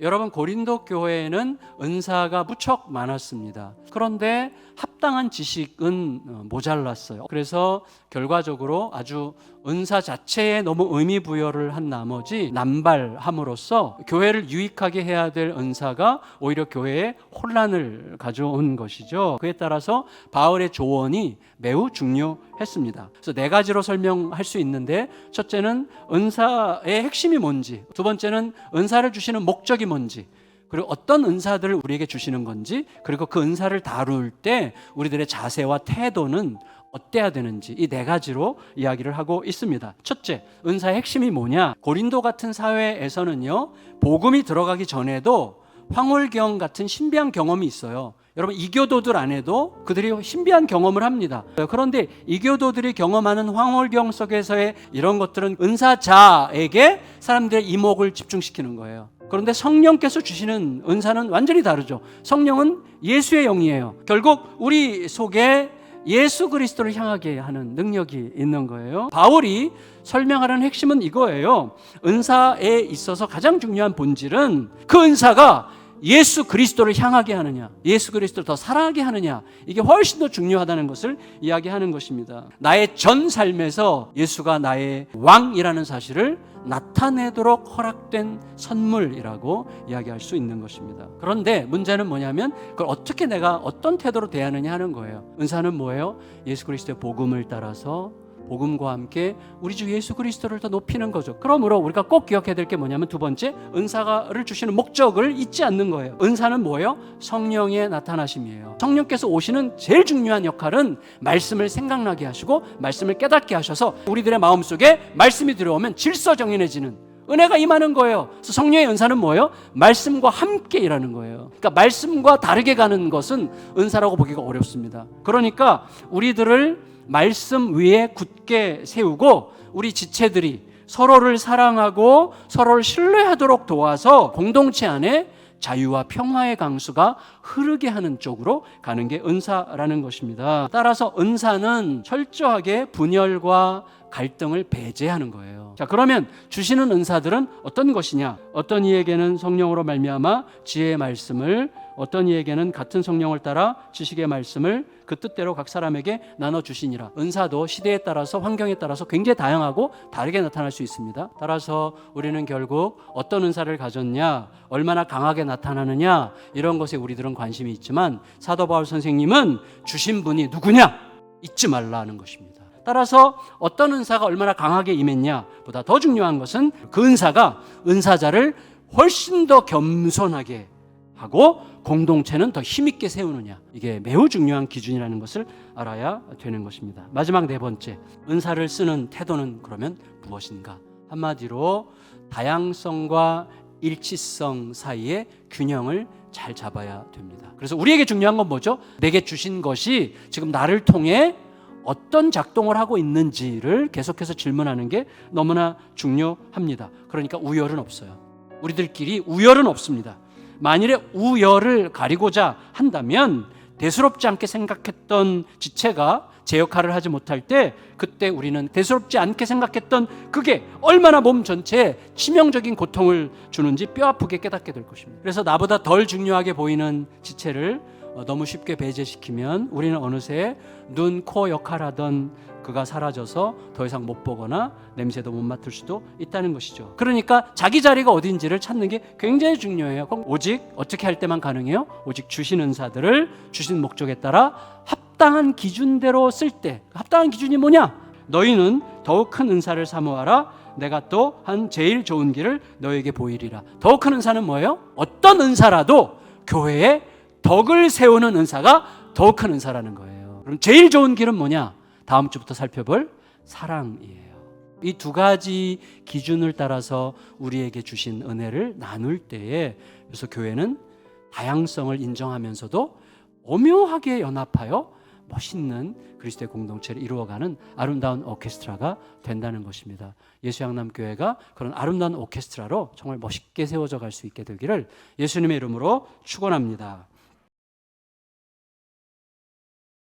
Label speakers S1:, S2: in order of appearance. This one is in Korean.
S1: 여러분, 고린도 교회에는 은사가 무척 많았습니다. 그런데 합당한 지식은 모자랐어요. 그래서 결과적으로 아주 은사 자체에 너무 의미 부여를 한 나머지 남발함으로써 교회를 유익하게 해야 될 은사가 오히려 교회에 혼란을 가져온 것이죠. 그에 따라서 바울의 조언이 매우 중요했습니다. 그래서 네 가지로 설명할 수 있는데, 첫째는 은사의 핵심이 뭔지, 두 번째는 은사를 주시는 목적이 뭔지, 그리고 어떤 은사들을 우리에게 주시는 건지, 그리고 그 은사를 다룰 때 우리들의 자세와 태도는 어때야 되는지, 이 네 가지로 이야기를 하고 있습니다. 첫째, 은사의 핵심이 뭐냐? 고린도 같은 사회에서는요, 복음이 들어가기 전에도 황홀경 같은 신비한 경험이 있어요. 여러분, 이교도들 안에도 그들이 신비한 경험을 합니다. 그런데 이교도들이 경험하는 황홀경 속에서의 이런 것들은 은사자에게 사람들의 이목을 집중시키는 거예요. 그런데 성령께서 주시는 은사는 완전히 다르죠. 성령은 예수의 영이에요. 결국 우리 속에 예수 그리스도를 향하게 하는 능력이 있는 거예요. 바울이 설명하는 핵심은 이거예요. 은사에 있어서 가장 중요한 본질은 그 은사가 예수 그리스도를 향하게 하느냐, 예수 그리스도를 더 사랑하게 하느냐, 이게 훨씬 더 중요하다는 것을 이야기하는 것입니다. 나의 전 삶에서 예수가 나의 왕이라는 사실을 나타내도록 허락된 선물이라고 이야기할 수 있는 것입니다. 그런데 문제는 뭐냐면 그걸 어떻게 내가 어떤 태도로 대하느냐 하는 거예요. 은사는 뭐예요? 예수 그리스도의 복음을 따라서 복음과 함께 우리 주 예수 그리스도를 더 높이는 거죠. 그러므로 우리가 꼭 기억해야 될 게 뭐냐면, 두 번째, 은사를 주시는 목적을 잊지 않는 거예요. 은사는 뭐예요? 성령의 나타나심이에요. 성령께서 오시는 제일 중요한 역할은 말씀을 생각나게 하시고 말씀을 깨닫게 하셔서 우리들의 마음속에 말씀이 들어오면 질서정연해지는 은혜가 임하는 거예요. 그래서 성령의 은사는 뭐예요? 말씀과 함께 일하는 거예요. 그러니까 말씀과 다르게 가는 것은 은사라고 보기가 어렵습니다. 그러니까 우리들을 말씀 위에 굳게 세우고 우리 지체들이 서로를 사랑하고 서로를 신뢰하도록 도와서 공동체 안에 자유와 평화의 강수가 흐르게 하는 쪽으로 가는 게 은사라는 것입니다. 따라서 은사는 철저하게 분열과 갈등을 배제하는 거예요. 자, 그러면 주시는 은사들은 어떤 것이냐? 어떤 이에게는 성령으로 말미암아 지혜의 말씀을, 어떤 이에게는 같은 성령을 따라 지식의 말씀을 그 뜻대로 각 사람에게 나눠주시니라. 은사도 시대에 따라서, 환경에 따라서 굉장히 다양하고 다르게 나타날 수 있습니다. 따라서 우리는 결국 어떤 은사를 가졌냐, 얼마나 강하게 나타나느냐, 이런 것에 우리들은 관심이 있지만 사도 바울 선생님은 주신 분이 누구냐? 잊지 말라는 것입니다. 따라서 어떤 은사가 얼마나 강하게 임했냐 보다 더 중요한 것은 그 은사가 은사자를 훨씬 더 겸손하게 하고 공동체는 더 힘있게 세우느냐, 이게 매우 중요한 기준이라는 것을 알아야 되는 것입니다. 마지막 네 번째, 은사를 쓰는 태도는 그러면 무엇인가? 한마디로 다양성과 일치성 사이의 균형을 잘 잡아야 됩니다. 그래서 우리에게 중요한 건 뭐죠? 내게 주신 것이 지금 나를 통해 어떤 작동을 하고 있는지를 계속해서 질문하는 게 너무나 중요합니다. 그러니까 우열은 없어요. 우리들끼리 우열은 없습니다. 만일에 우열을 가리고자 한다면 대수롭지 않게 생각했던 지체가 제 역할을 하지 못할 때, 그때 우리는 대수롭지 않게 생각했던 그게 얼마나 몸 전체에 치명적인 고통을 주는지 뼈아프게 깨닫게 될 것입니다. 그래서 나보다 덜 중요하게 보이는 지체를 너무 쉽게 배제시키면 우리는 어느새 눈, 코 역할하던 그가 사라져서 더 이상 못 보거나 냄새도 못 맡을 수도 있다는 것이죠. 그러니까 자기 자리가 어딘지를 찾는 게 굉장히 중요해요. 그럼 오직 어떻게 할 때만 가능해요? 오직 주신 은사들을 주신 목적에 따라 합당한 기준대로 쓸 때. 합당한 기준이 뭐냐? 너희는 더욱 큰 은사를 사모하라. 내가 또 한 제일 좋은 길을 너에게 보이리라. 더욱 큰 은사는 뭐예요? 어떤 은사라도 교회에 덕을 세우는 은사가 더욱 큰 은사라는 거예요. 그럼 제일 좋은 길은 뭐냐? 다음 주부터 살펴볼 사랑이에요. 이 두 가지 기준을 따라서 우리에게 주신 은혜를 나눌 때에, 그래서 교회는 다양성을 인정하면서도 오묘하게 연합하여 멋있는 그리스도의 공동체를 이루어가는 아름다운 오케스트라가 된다는 것입니다. 예수양남교회가 그런 아름다운 오케스트라로 정말 멋있게 세워져 갈 수 있게 되기를 예수님의 이름으로 축원합니다.